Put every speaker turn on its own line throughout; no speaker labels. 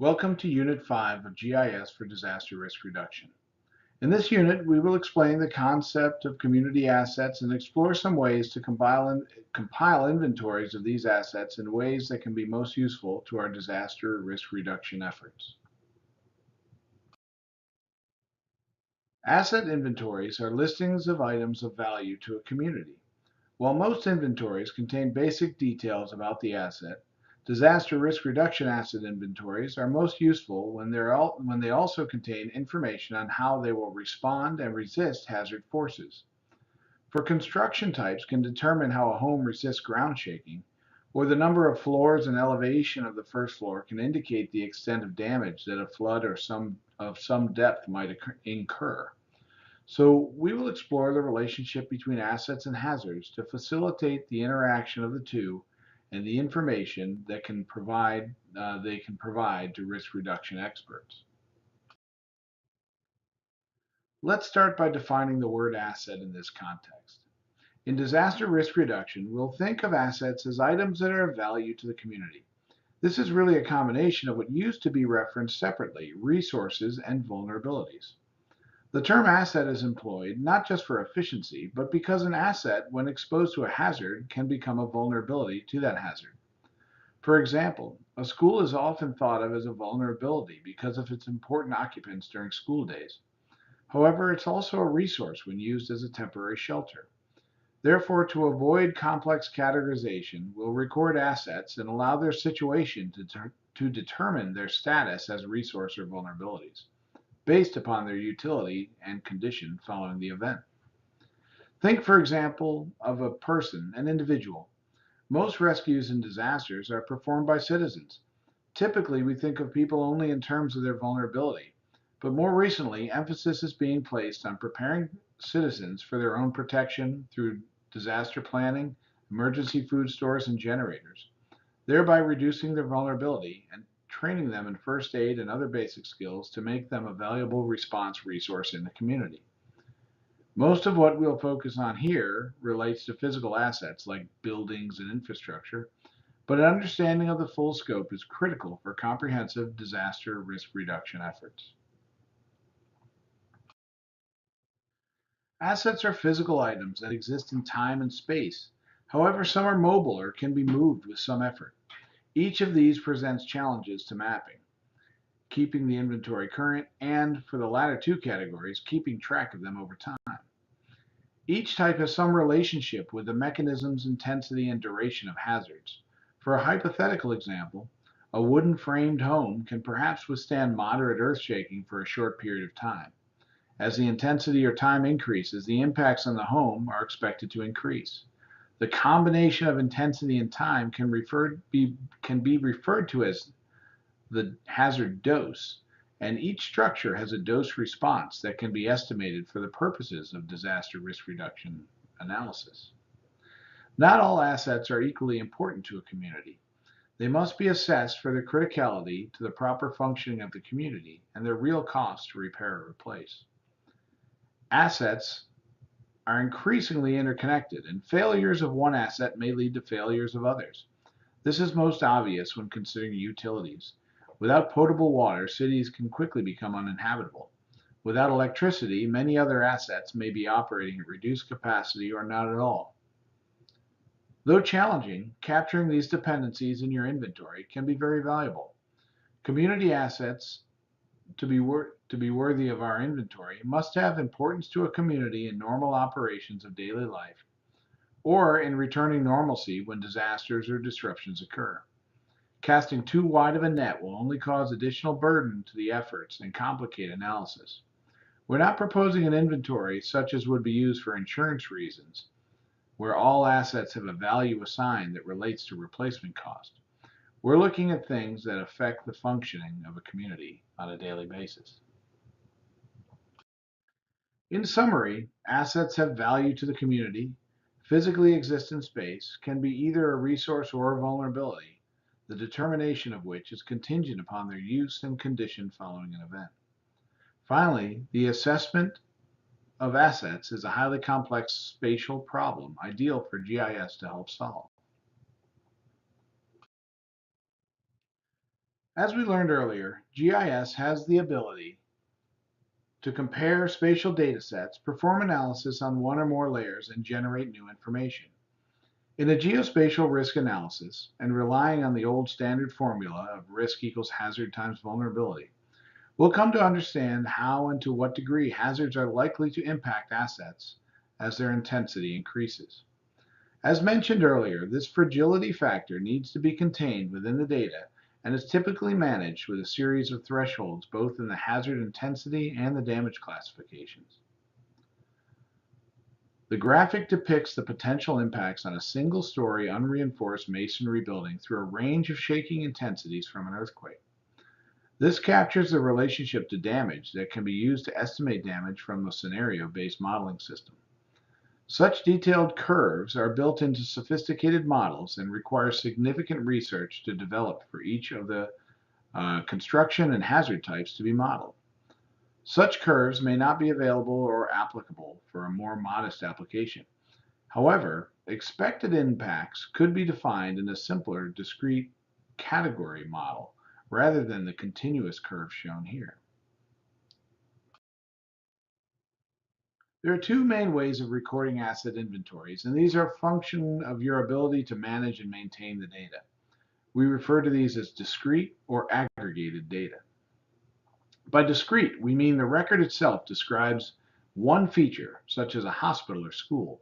Welcome to Unit 5 of GIS for Disaster Risk Reduction. In this unit, we will explain the concept of community assets and explore some ways to compile inventories of these assets in ways that can be most useful to our disaster risk reduction efforts. Asset inventories are listings of items of value to a community. While most inventories contain basic details about the asset, disaster risk reduction asset inventories are most useful when they also contain information on how they will respond and resist hazard forces. For construction types can determine how a home resists ground shaking, or the number of floors and elevation of the first floor can indicate the extent of damage that a flood or some depth might incur. So we will explore the relationship between assets and hazards to facilitate the interaction of the two and the information that they can provide to risk reduction experts. Let's start by defining the word asset in this context. In disaster risk reduction, we'll think of assets as items that are of value to the community. This is really a combination of what used to be referenced separately, resources and vulnerabilities. The term asset is employed not just for efficiency, but because an asset, when exposed to a hazard, can become a vulnerability to that hazard. For example, a school is often thought of as a vulnerability because of its important occupants during school days. However, it's also a resource when used as a temporary shelter. Therefore, to avoid complex categorization, we'll record assets and allow their situation to determine their status as resource or vulnerabilities, based upon their utility and condition following the event. Think, for example, of a person, an individual. Most rescues and disasters are performed by citizens. Typically, we think of people only in terms of their vulnerability, but more recently, emphasis is being placed on preparing citizens for their own protection through disaster planning, emergency food stores, and generators, thereby reducing their vulnerability and training them in first aid and other basic skills to make them a valuable response resource in the community. Most of what we'll focus on here relates to physical assets like buildings and infrastructure, but an understanding of the full scope is critical for comprehensive disaster risk reduction efforts. Assets are physical items that exist in time and space. However, some are mobile or can be moved with some effort. Each of these presents challenges to mapping, keeping the inventory current, and for the latter two categories, keeping track of them over time. Each type has some relationship with the mechanisms, intensity, and duration of hazards. For a hypothetical example, a wooden framed home can perhaps withstand moderate earth shaking for a short period of time. As the intensity or time increases, the impacts on the home are expected to increase. The combination of intensity and time can be referred to as the hazard dose, and each structure has a dose response that can be estimated for the purposes of disaster risk reduction analysis. Not all assets are equally important to a community. They must be assessed for their criticality to the proper functioning of the community and their real cost to repair or replace. Assets are increasingly interconnected, and failures of one asset may lead to failures of others. This is most obvious when considering utilities. Without potable water, cities can quickly become uninhabitable. Without electricity, many other assets may be operating at reduced capacity or not at all. Though challenging, capturing these dependencies in your inventory can be very valuable. Community assets to be worthy of our inventory must have importance to a community in normal operations of daily life or in returning normalcy when disasters or disruptions occur. Casting too wide of a net will only cause additional burden to the efforts and complicate analysis. We're not proposing an inventory such as would be used for insurance reasons, where all assets have a value assigned that relates to replacement cost. We're looking at things that affect the functioning of a community on a daily basis. In summary, assets have value to the community, physically exist in space, can be either a resource or a vulnerability, the determination of which is contingent upon their use and condition following an event. Finally, the assessment of assets is a highly complex spatial problem, ideal for GIS to help solve. As we learned earlier, GIS has the ability to compare spatial data sets, perform analysis on one or more layers, and generate new information. In a geospatial risk analysis, and relying on the old standard formula of risk equals hazard times vulnerability, we'll come to understand how and to what degree hazards are likely to impact assets as their intensity increases. As mentioned earlier, this fragility factor needs to be contained within the data and is typically managed with a series of thresholds both in the hazard intensity and the damage classifications. The graphic depicts the potential impacts on a single-story unreinforced masonry building through a range of shaking intensities from an earthquake. This captures the relationship to damage that can be used to estimate damage from a scenario-based modeling system. Such detailed curves are built into sophisticated models and require significant research to develop for each of the construction and hazard types to be modeled. Such curves may not be available or applicable for a more modest application. However, expected impacts could be defined in a simpler, discrete category model rather than the continuous curve shown here. There are two main ways of recording asset inventories, and these are a function of your ability to manage and maintain the data. We refer to these as discrete or aggregated data. By discrete, we mean the record itself describes one feature, such as a hospital or school.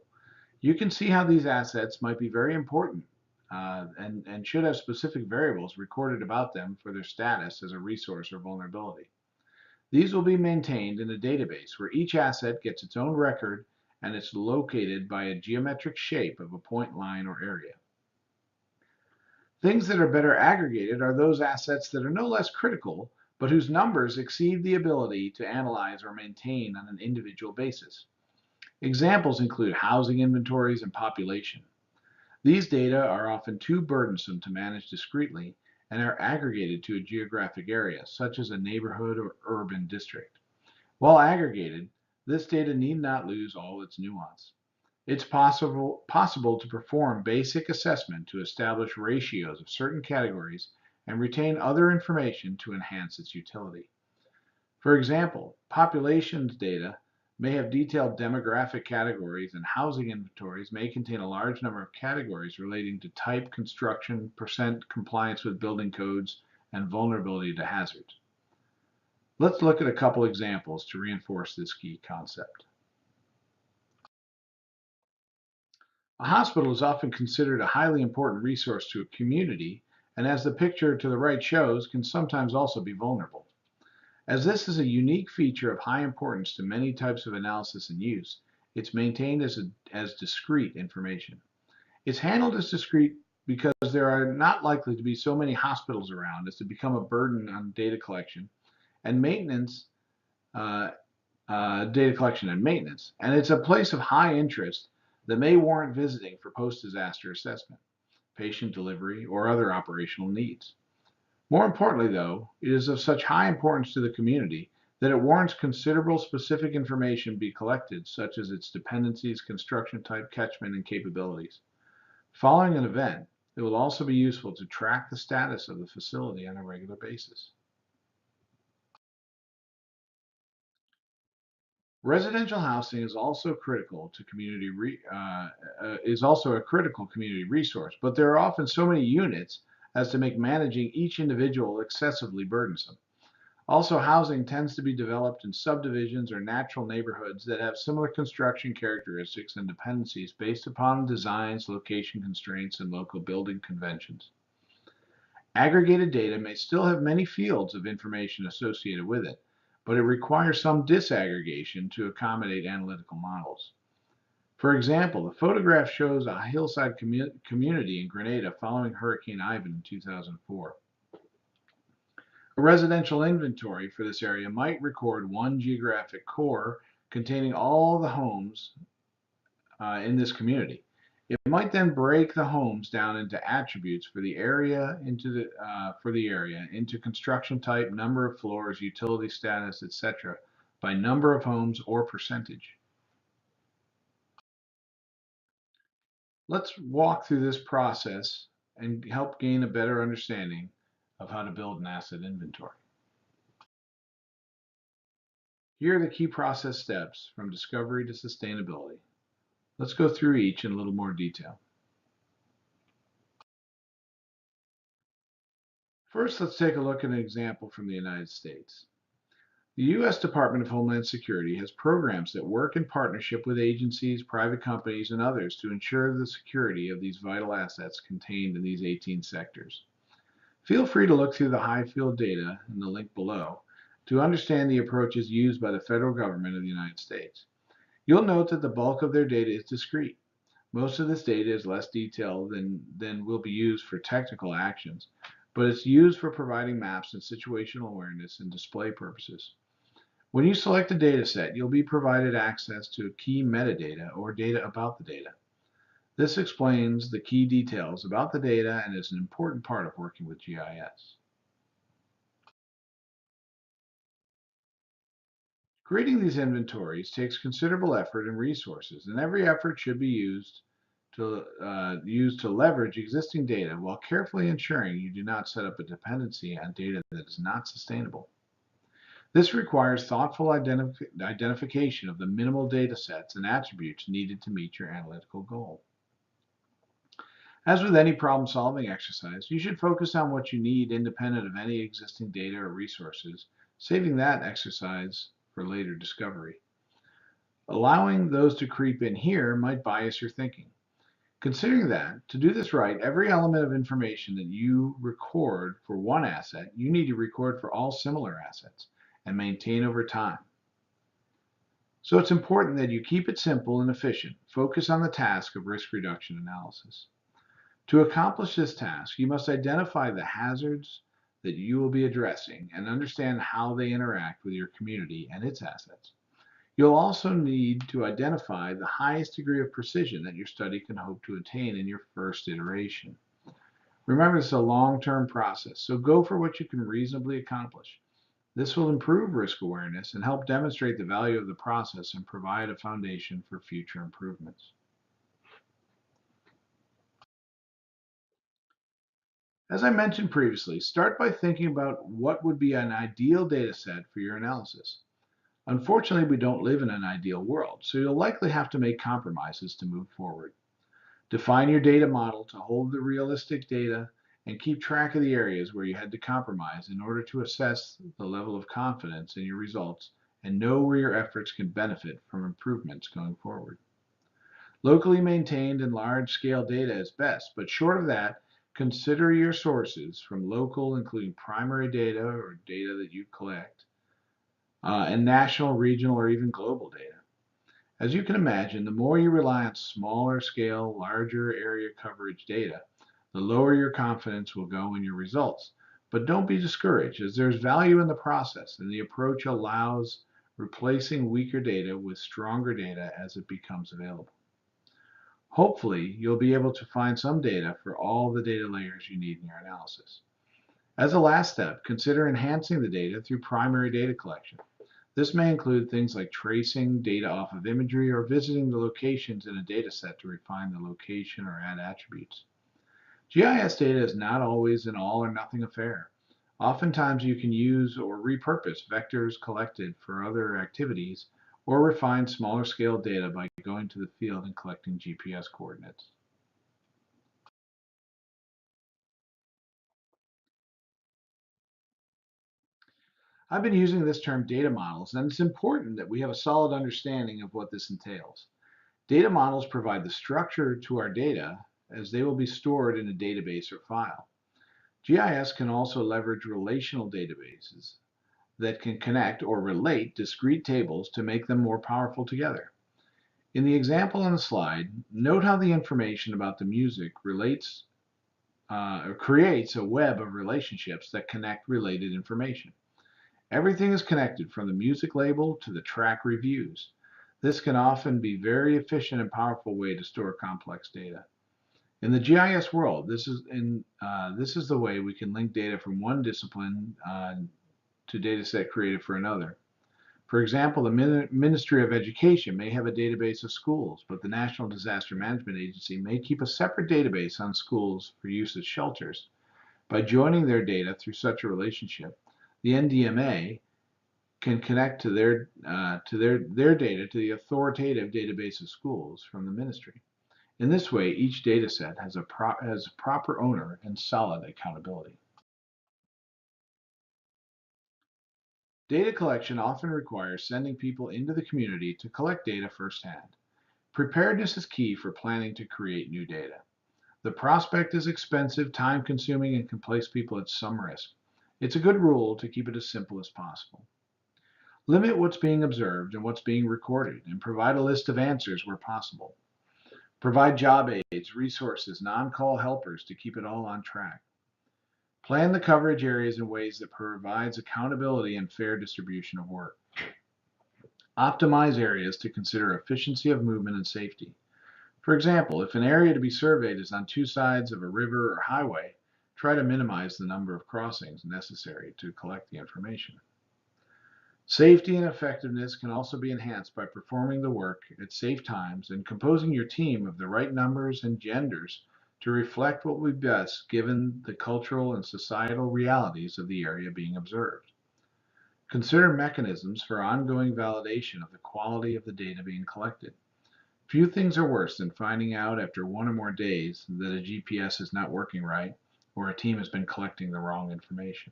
You can see how these assets might be very important and should have specific variables recorded about them for their status as a resource or vulnerability. These will be maintained in a database where each asset gets its own record and it's located by a geometric shape of a point, line, or area. Things that are better aggregated are those assets that are no less critical, but whose numbers exceed the ability to analyze or maintain on an individual basis. Examples include housing inventories and population. These data are often too burdensome to manage discretely and are aggregated to a geographic area, such as a neighborhood or urban district. While aggregated, this data need not lose all its nuance. It's possible to perform basic assessment to establish ratios of certain categories and retain other information to enhance its utility. For example, populations data may have detailed demographic categories, and housing inventories may contain a large number of categories relating to type, construction, percent compliance with building codes, and vulnerability to hazards. Let's look at a couple examples to reinforce this key concept. A hospital is often considered a highly important resource to a community, and as the picture to the right shows, can sometimes also be vulnerable. As this is a unique feature of high importance to many types of analysis and use, it's maintained as discrete information. It's handled as discrete because there are not likely to be so many hospitals around as to become a burden on data collection and maintenance, and it's a place of high interest that may warrant visiting for post-disaster assessment, patient delivery, or other operational needs. More importantly, though, it is of such high importance to the community that it warrants considerable specific information be collected, such as its dependencies, construction type, catchment, and capabilities. Following an event, it will also be useful to track the status of the facility on a regular basis. Residential housing is also critical to is also a critical community resource, but there are often so many units as to make managing each individual excessively burdensome. Also, housing tends to be developed in subdivisions or natural neighborhoods that have similar construction characteristics and dependencies based upon designs, location constraints, and local building conventions. Aggregated data may still have many fields of information associated with it, but it requires some disaggregation to accommodate analytical models. For example, the photograph shows a hillside community in Grenada following Hurricane Ivan in 2004. A residential inventory for this area might record one geographic core containing all the homes in this community. It might then break the homes down into attributes for the area, into construction type, number of floors, utility status, etc., by number of homes or percentage. Let's walk through this process and help gain a better understanding of how to build an asset inventory. Here are the key process steps from discovery to sustainability. Let's go through each in a little more detail. First, let's take a look at an example from the United States. The U.S. Department of Homeland Security has programs that work in partnership with agencies, private companies, and others to ensure the security of these vital assets contained in these 18 sectors. Feel free to look through the high-field data in the link below to understand the approaches used by the federal government of the United States. You'll note that the bulk of their data is discrete. Most of this data is less detailed than will be used for technical actions, but it's used for providing maps and situational awareness and display purposes. When you select a data set, you'll be provided access to key metadata or data about the data. This explains the key details about the data and is an important part of working with GIS. Creating these inventories takes considerable effort and resources, and every effort should be used to leverage existing data while carefully ensuring you do not set up a dependency on data that is not sustainable. This requires thoughtful identification of the minimal data sets and attributes needed to meet your analytical goal. As with any problem-solving exercise, you should focus on what you need independent of any existing data or resources, saving that exercise for later discovery. Allowing those to creep in here might bias your thinking. Considering that, to do this right, every element of information that you record for one asset, you need to record for all similar assets and maintain over time. So it's important that you keep it simple and efficient. Focus on the task of risk reduction analysis. To accomplish this task, you must identify the hazards that you will be addressing and understand how they interact with your community and its assets. You'll also need to identify the highest degree of precision that your study can hope to attain in your first iteration. Remember, this is a long-term process, so go for what you can reasonably accomplish. This will improve risk awareness and help demonstrate the value of the process and provide a foundation for future improvements. As I mentioned previously, start by thinking about what would be an ideal data set for your analysis. Unfortunately, we don't live in an ideal world, so you'll likely have to make compromises to move forward. Define your data model to hold the realistic data and keep track of the areas where you had to compromise in order to assess the level of confidence in your results and know where your efforts can benefit from improvements going forward. Locally maintained and large-scale data is best, but short of that, consider your sources from local, including primary data or data that you collect, and national, regional, or even global data. As you can imagine, the more you rely on smaller scale, larger area coverage data, the lower your confidence will go in your results. But don't be discouraged, as there's value in the process, and the approach allows replacing weaker data with stronger data as it becomes available. Hopefully, you'll be able to find some data for all the data layers you need in your analysis. As a last step, consider enhancing the data through primary data collection. This may include things like tracing data off of imagery or visiting the locations in a data set to refine the location or add attributes. GIS data is not always an all or nothing affair. Oftentimes you can use or repurpose vectors collected for other activities or refine smaller scale data by going to the field and collecting GPS coordinates. I've been using this term data models, and it's important that we have a solid understanding of what this entails. Data models provide the structure to our data as they will be stored in a database or file. GIS can also leverage relational databases that can connect or relate discrete tables to make them more powerful together. In the example on the slide, note how the information about the music relates or creates a web of relationships that connect related information. Everything is connected from the music label to the track reviews. This can often be a very efficient and powerful way to store complex data. In the GIS world, this is the way we can link data from one discipline to data set created for another. For example, the Ministry of Education may have a database of schools, but the National Disaster Management Agency may keep a separate database on schools for use as shelters. By joining their data through such a relationship, the NDMA can connect to their data to the authoritative database of schools from the ministry. In this way, each data set has a proper owner and solid accountability. Data collection often requires sending people into the community to collect data firsthand. Preparedness is key for planning to create new data. The prospect is expensive, time-consuming, and can place people at some risk. It's a good rule to keep it as simple as possible. Limit what's being observed and what's being recorded, and provide a list of answers where possible. Provide job aids, resources, non-call helpers to keep it all on track. Plan the coverage areas in ways that provides accountability and fair distribution of work. Optimize areas to consider efficiency of movement and safety. For example, if an area to be surveyed is on two sides of a river or highway, try to minimize the number of crossings necessary to collect the information. Safety and effectiveness can also be enhanced by performing the work at safe times and composing your team of the right numbers and genders to reflect what would be best given the cultural and societal realities of the area being observed. Consider mechanisms for ongoing validation of the quality of the data being collected. Few things are worse than finding out after one or more days that a GPS is not working right or a team has been collecting the wrong information.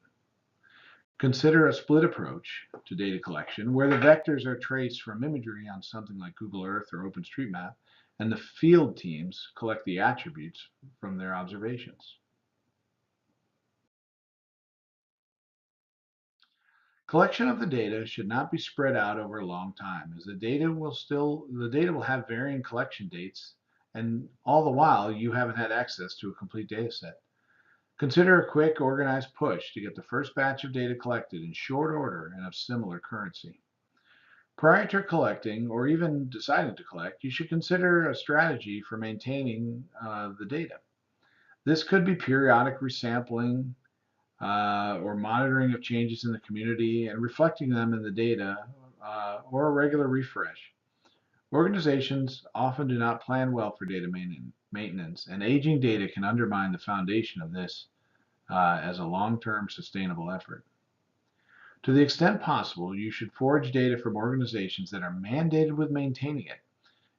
Consider a split approach to data collection where the vectors are traced from imagery on something like Google Earth or OpenStreetMap, and the field teams collect the attributes from their observations. Collection of the data should not be spread out over a long time, as the data will have varying collection dates, and all the while you haven't had access to a complete data set. Consider a quick, organized push to get the first batch of data collected in short order and of similar currency. Prior to collecting, or even deciding to collect, you should consider a strategy for maintaining the data. This could be periodic resampling or monitoring of changes in the community and reflecting them in the data or a regular refresh. Organizations often do not plan well for data maintenance, and aging data can undermine the foundation of this as a long-term sustainable effort. To the extent possible, you should forge data from organizations that are mandated with maintaining it.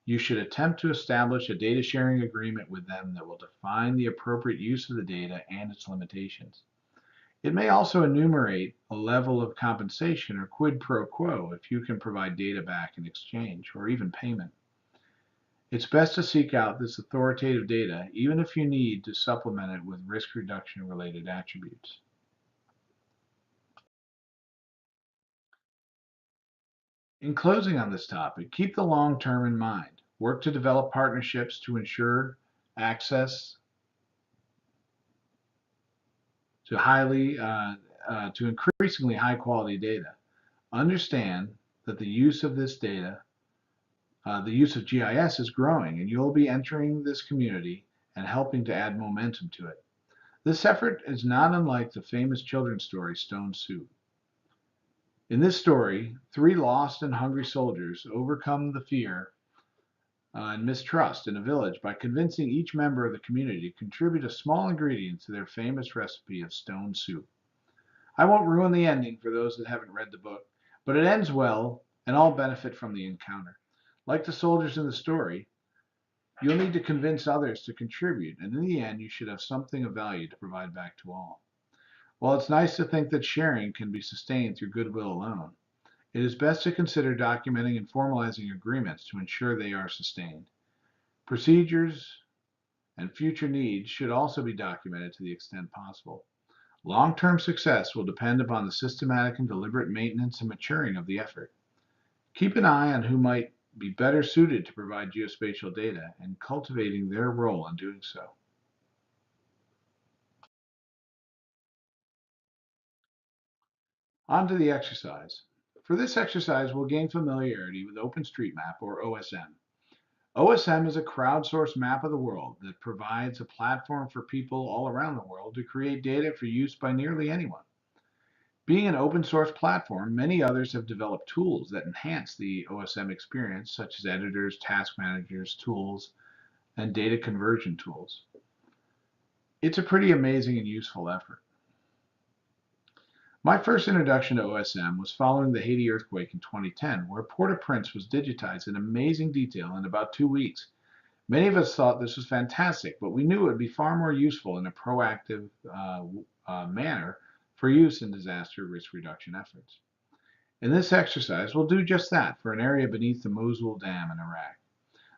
You should attempt to establish a data sharing agreement with them that will define the appropriate use of the data and its limitations. It may also enumerate a level of compensation or quid pro quo if you can provide data back in exchange or even payment. It's best to seek out this authoritative data even if you need to supplement it with risk reduction related attributes. In closing on this topic, keep the long term in mind. Work to develop partnerships to ensure access to increasingly high quality data. Understand that the use of this data, the use of GIS is growing, and you'll be entering this community and helping to add momentum to it. This effort is not unlike the famous children's story Stone Soup. In this story, three lost and hungry soldiers overcome the fear and mistrust in a village by convincing each member of the community to contribute a small ingredient to their famous recipe of stone soup. I won't ruin the ending for those that haven't read the book, but it ends well and all benefit from the encounter. Like the soldiers in the story, you'll need to convince others to contribute, and in the end, you should have something of value to provide back to all. While it's nice to think that sharing can be sustained through goodwill alone, it is best to consider documenting and formalizing agreements to ensure they are sustained. Procedures and future needs should also be documented to the extent possible. Long-term success will depend upon the systematic and deliberate maintenance and maturing of the effort. Keep an eye on who might be better suited to provide geospatial data and cultivating their role in doing so. On to the exercise. For this exercise, we'll gain familiarity with OpenStreetMap, or OSM. OSM is a crowdsourced map of the world that provides a platform for people all around the world to create data for use by nearly anyone. Being an open source platform, many others have developed tools that enhance the OSM experience, such as editors, task managers, tools, and data conversion tools. It's a pretty amazing and useful effort. My first introduction to OSM was following the Haiti earthquake in 2010, where Port-au-Prince was digitized in amazing detail in about 2 weeks. Many of us thought this was fantastic, but we knew it would be far more useful in a proactive manner for use in disaster risk reduction efforts. In this exercise, we'll do just that for an area beneath the Mosul Dam in Iraq.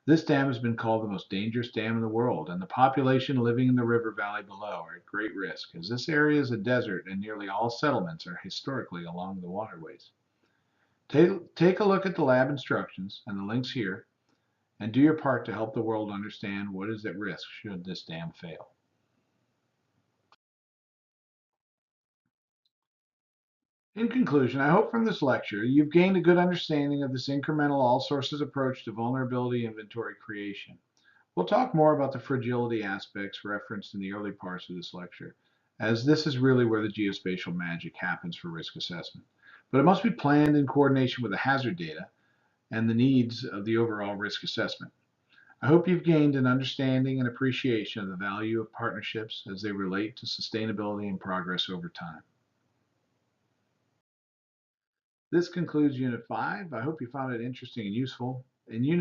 This dam has been called the most dangerous dam in the world, and the population living in the river valley below are at great risk, as this area is a desert and nearly all settlements are historically along the waterways. Take a look at the lab instructions and the links here, and do your part to help the world understand what is at risk should this dam fail. In conclusion, I hope from this lecture you've gained a good understanding of this incremental all sources approach to vulnerability inventory creation. We'll talk more about the fragility aspects referenced in the early parts of this lecture, as this is really where the geospatial magic happens for risk assessment. But it must be planned in coordination with the hazard data and the needs of the overall risk assessment. I hope you've gained an understanding and appreciation of the value of partnerships as they relate to sustainability and progress over time. This concludes Unit 5. I hope you found it interesting and useful. In Unit